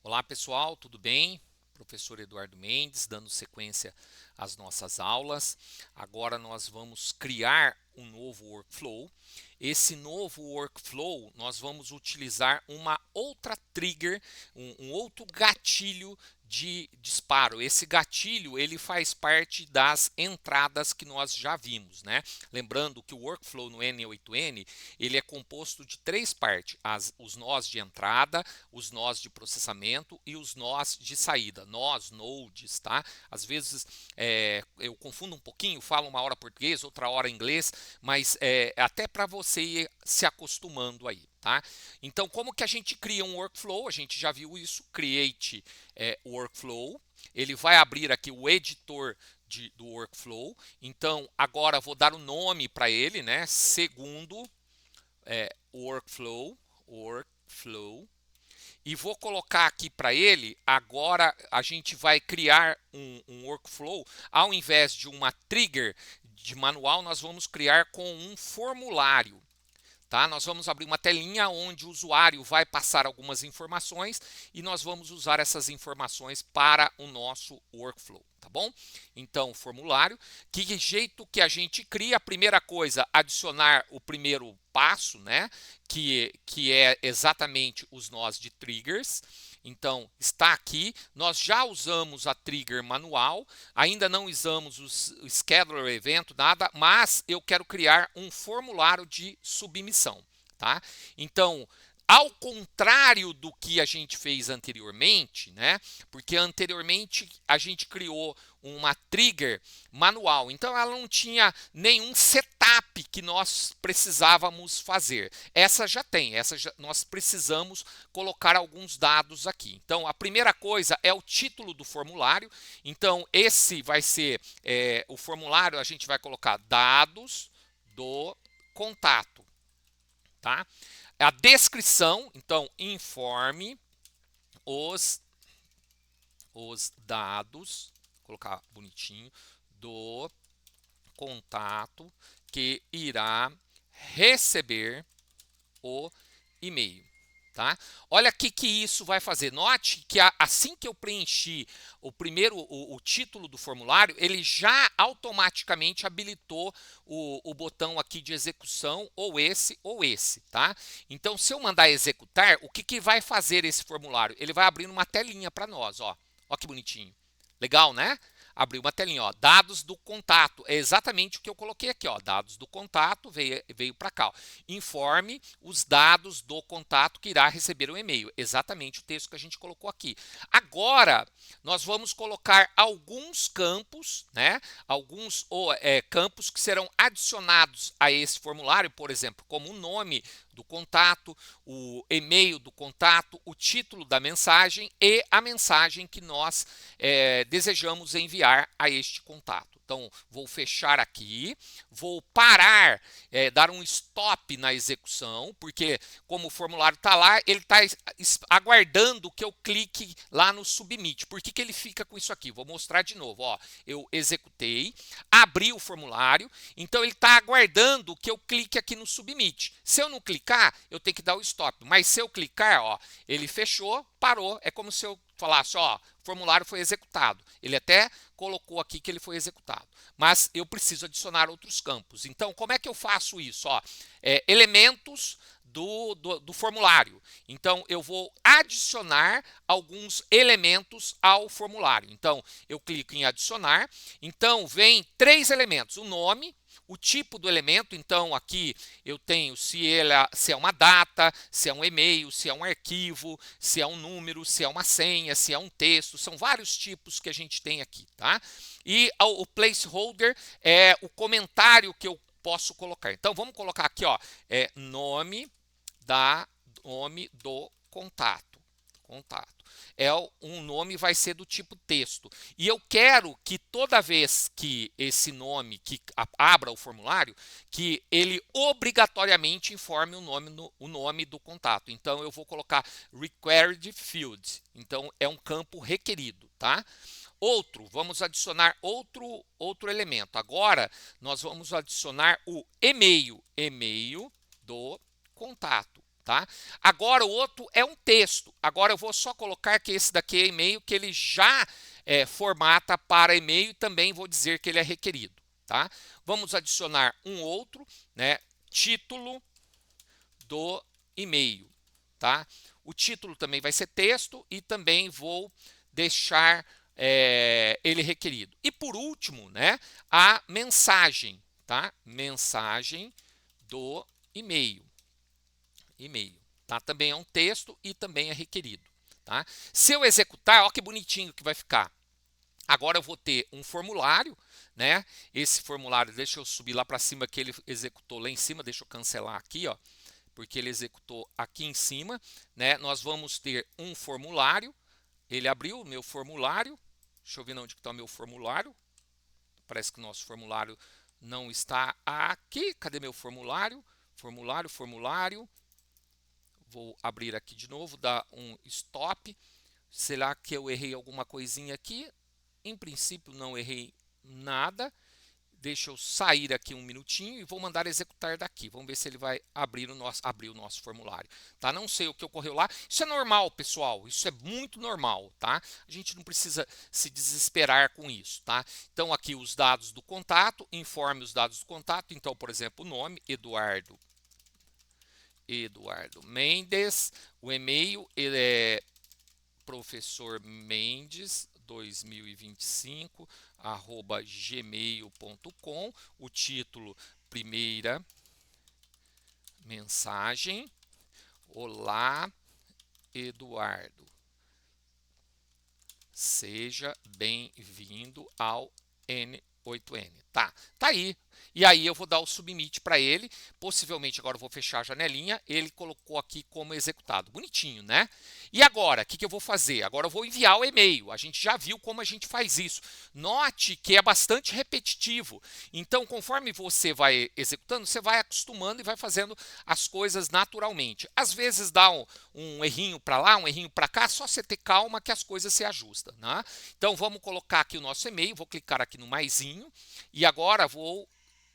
Olá pessoal, tudo bem? Professor Eduardo Mendes, dando sequência às nossas aulas. Agora nós vamos criar um novo workflow. Esse novo workflow nós vamos utilizar uma outra trigger, um outro gatilho de disparo. Esse gatilho ele faz parte das entradas que nós já vimos, né? Lembrando que o workflow no N8N ele é composto de três partes: os nós de entrada, os nós de processamento e os nós de saída, nós, nodes, tá? Às vezes eu confundo um pouquinho, falo uma hora português, outra hora inglês, mas até para você ir se acostumando aí, tá? Então, como que a gente cria um workflow? A gente já viu isso, create workflow. Ele vai abrir aqui o editor do workflow. Então, agora vou dar o nome para ele, né? Segundo workflow. E vou colocar aqui para ele, agora a gente vai criar um workflow, ao invés de uma trigger de manual, nós vamos criar com um formulário. Tá? Nós vamos abrir uma telinha onde o usuário vai passar algumas informações e nós vamos usar essas informações para o nosso workflow, tá bom? Então, formulário, que jeito que a gente cria? A primeira coisa, adicionar o primeiro passo, né? Que é exatamente os nós de triggers. Então, está aqui. Nós já usamos a trigger manual, ainda não usamos o scheduler evento, nada, mas eu quero criar um formulário de submissão, tá? Então, ao contrário do que a gente fez anteriormente, né? Porque anteriormente a gente criou uma trigger manual, então ela não tinha nenhum setup que nós precisávamos fazer. Essa já tem, nós precisamos colocar alguns dados aqui. Então, a primeira coisa é o título do formulário. Então, esse vai ser o formulário, a gente vai colocar dados do contato, tá? A descrição, então, informe os dados, vou colocar bonitinho, do contato que irá receber o e-mail. Tá? Olha o que isso vai fazer. Note que assim que eu preenchi o título do formulário, ele já automaticamente habilitou o botão aqui de execução, ou esse, tá? Então, se eu mandar executar, o que vai fazer esse formulário? Ele vai abrir uma telinha para nós, ó. Ó que bonitinho. Legal, né? Abriu uma telinha, ó, dados do contato, é exatamente o que eu coloquei aqui, ó, dados do contato, veio para cá, ó. Informe os dados do contato que irá receber o e-mail, exatamente o texto que a gente colocou aqui. Agora, nós vamos colocar alguns campos, né, alguns campos que serão adicionados a esse formulário, por exemplo, como o nome do contato, o e-mail do contato, o título da mensagem e a mensagem que nós desejamos enviar a este contato. Então, vou fechar aqui, vou parar, dar um stop na execução, porque como o formulário está lá, ele está aguardando que eu clique lá no submit. Por que ele fica com isso aqui? Vou mostrar de novo. Ó, eu executei, abri o formulário, então ele está aguardando que eu clique aqui no submit. Se eu não clicar, eu tenho que dar o stop. Mas se eu clicar, ó, ele fechou, parou. É como se eu falasse, ó, o formulário foi executado. Ele até colocou aqui que ele foi executado. Mas eu preciso adicionar outros campos. Então, como é que eu faço isso? Ó, elementos do formulário. Então, eu vou adicionar alguns elementos ao formulário. Então, eu clico em adicionar. Então, vem três elementos: o nome, o tipo do elemento. Então, aqui eu tenho se é uma data, se é um e-mail, se é um arquivo, se é um número, se é uma senha, se é um texto. São vários tipos que a gente tem aqui, tá? E o placeholder é o comentário que eu posso colocar. Então, vamos colocar aqui, ó, nome do contato. Um nome vai ser do tipo texto. E eu quero que toda vez que esse nome que abra o formulário, que ele obrigatoriamente informe o nome do contato. Então eu vou colocar required field. Então é um campo requerido, tá? Vamos adicionar outro elemento. Agora nós vamos adicionar o e-mail do contato. tá? Agora o outro é um texto. Agora eu vou só colocar que esse daqui é e-mail, que ele já formata para e-mail e também vou dizer que ele é requerido, tá? Vamos adicionar um outro, né? Título do e-mail, tá? O título também vai ser texto e também vou deixar ele requerido. E por último, né, a mensagem, tá? Mensagem do e-mail. Tá? Também é um texto e também é requerido, tá? Se eu executar, ó que bonitinho que vai ficar. Agora eu vou ter um formulário, né? Esse formulário, deixa eu subir lá para cima que ele executou lá em cima, deixa eu cancelar aqui, ó, porque ele executou aqui em cima, né? Nós vamos ter um formulário. Ele abriu o meu formulário. Deixa eu ver onde está o meu formulário. Parece que o nosso formulário não está aqui. Cadê meu formulário? Formulário. Vou abrir aqui de novo, dar um stop. Será que eu errei alguma coisinha aqui? Em princípio não errei nada. Deixa eu sair aqui um minutinho e vou mandar executar daqui. Vamos ver se ele vai abrir o nosso formulário. Tá? Não sei o que ocorreu lá. Isso é normal, pessoal. Isso é muito normal, tá? A gente não precisa se desesperar com isso, tá? Então aqui os dados do contato, informe os dados do contato. Então, por exemplo, o nome, Eduardo Mendes. O e-mail, ele é professor Mendes 2025 @gmail.com. O título, primeira mensagem. Olá, Eduardo. Seja bem-vindo ao N8N. Tá aí. E aí eu vou dar o submit para ele. Possivelmente agora eu vou fechar a janelinha. Ele colocou aqui como executado. Bonitinho, né? E agora, o que eu vou fazer? Agora eu vou enviar o e-mail. A gente já viu como a gente faz isso. Note que é bastante repetitivo. Então, conforme você vai executando, você vai acostumando e vai fazendo as coisas naturalmente. Às vezes dá um errinho para lá, um errinho para cá. Só você ter calma que as coisas se ajustam, né? Então, vamos colocar aqui o nosso e-mail. Vou clicar aqui no maisinho. E agora vou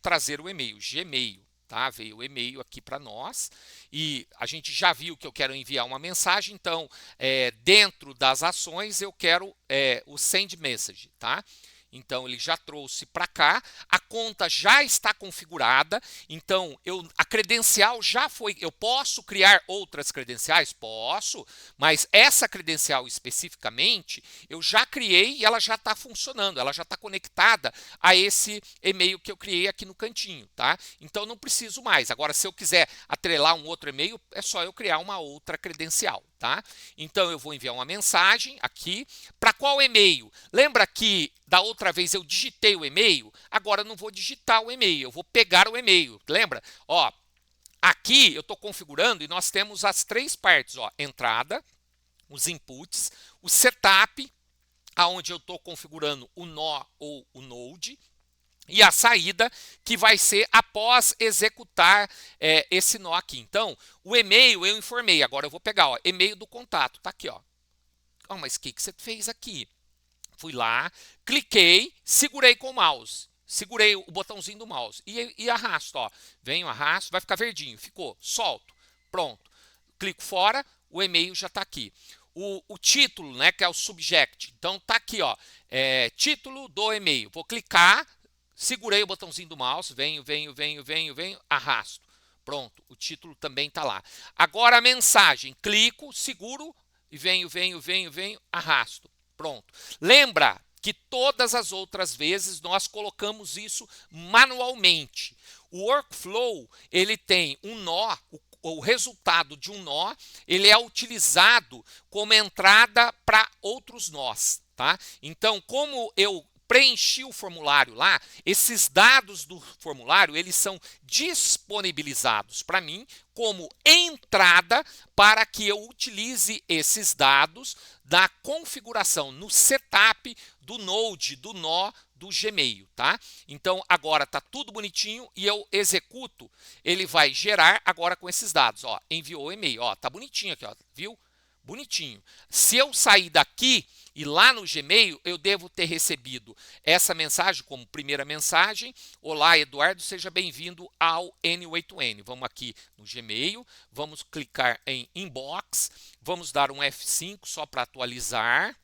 trazer o e-mail, Gmail, tá? Veio o e-mail aqui para nós e a gente já viu que eu quero enviar uma mensagem, então dentro das ações eu quero o send message, tá? Então ele já trouxe para cá, a conta já está configurada, então a credencial já foi, eu posso criar outras credenciais? Posso, mas essa credencial especificamente eu já criei e ela já está funcionando, ela já está conectada a esse e-mail que eu criei aqui no cantinho, tá? Então não preciso mais. Agora, se eu quiser atrelar um outro e-mail, é só eu criar uma outra credencial, tá? Então eu vou enviar uma mensagem aqui. Para qual e-mail? Lembra que da outra vez eu digitei o e-mail? Agora eu não vou digitar o e-mail, eu vou pegar o e-mail. Lembra? Ó, aqui eu estou configurando e nós temos as três partes, ó, entrada, os inputs, o setup, aonde eu estou configurando o nó ou o node, e a saída, que vai ser após executar esse nó aqui. Então, o e-mail eu informei, agora eu vou pegar, ó, e-mail do contato, tá aqui, ó. Oh, mas o que você fez aqui? Fui lá, cliquei, segurei com o mouse. Segurei o botãozinho do mouse e arrasto, ó. Venho, arrasto, vai ficar verdinho. Ficou, solto, pronto. Clico fora, o e-mail já está aqui. O título, né, que é o subject. Então tá aqui, ó, título do e-mail. Vou clicar, segurei o botãozinho do mouse, venho, arrasto. Pronto, o título também está lá. Agora a mensagem, clico, seguro e venho, arrasto. Pronto. Lembra que todas as outras vezes nós colocamos isso manualmente. O workflow, ele tem um nó, o resultado de um nó, ele é utilizado como entrada para outros nós, tá? Então, como eu preenchi o formulário lá, esses dados do formulário, eles são disponibilizados para mim como entrada para que eu utilize esses dados da configuração no setup do Node, do nó do Gmail, tá? Então agora tá tudo bonitinho e eu executo, ele vai gerar agora com esses dados, ó, enviou o e-mail, ó, tá bonitinho aqui, ó, viu? bonitinho. Se eu sair daqui e lá no Gmail, eu devo ter recebido essa mensagem como primeira mensagem. Olá, Eduardo, seja bem-vindo ao N8N. Vamos aqui no Gmail, vamos clicar em Inbox, vamos dar um F5 só para atualizar.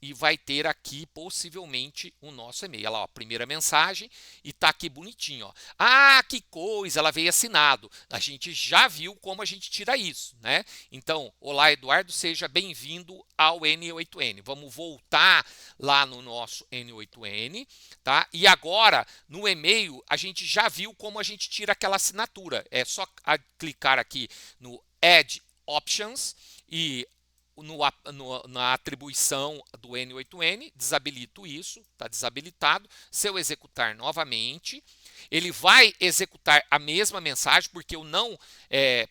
E vai ter aqui possivelmente o nosso e-mail. Olha lá, ó, primeira mensagem e tá aqui bonitinho. Ó. Ah, que coisa, ela veio assinado. A gente já viu como a gente tira isso, né? Então, olá Eduardo, seja bem-vindo ao N8N. Vamos voltar lá no nosso N8N, tá? E agora, no e-mail, a gente já viu como a gente tira aquela assinatura. É só clicar aqui no Add Options e na atribuição do N8N, desabilito isso, está desabilitado. Se eu executar novamente, ele vai executar a mesma mensagem, porque eu não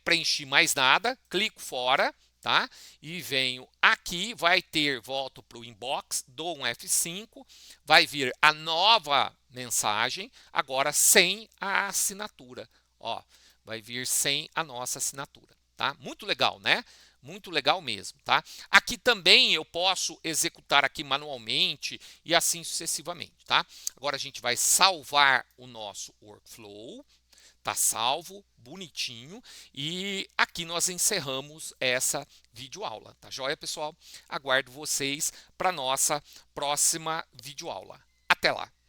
preenchi mais nada, clico fora, tá? E venho aqui, vai ter, volto para o inbox, dou um F5, vai vir a nova mensagem, agora sem a assinatura, ó, vai vir sem a nossa assinatura, tá? Muito legal, né? Muito legal mesmo, tá? Aqui também eu posso executar aqui manualmente e assim sucessivamente, tá? Agora a gente vai salvar o nosso workflow, tá salvo, bonitinho, e aqui nós encerramos essa videoaula, tá joia, pessoal? Aguardo vocês para nossa próxima videoaula. Até lá!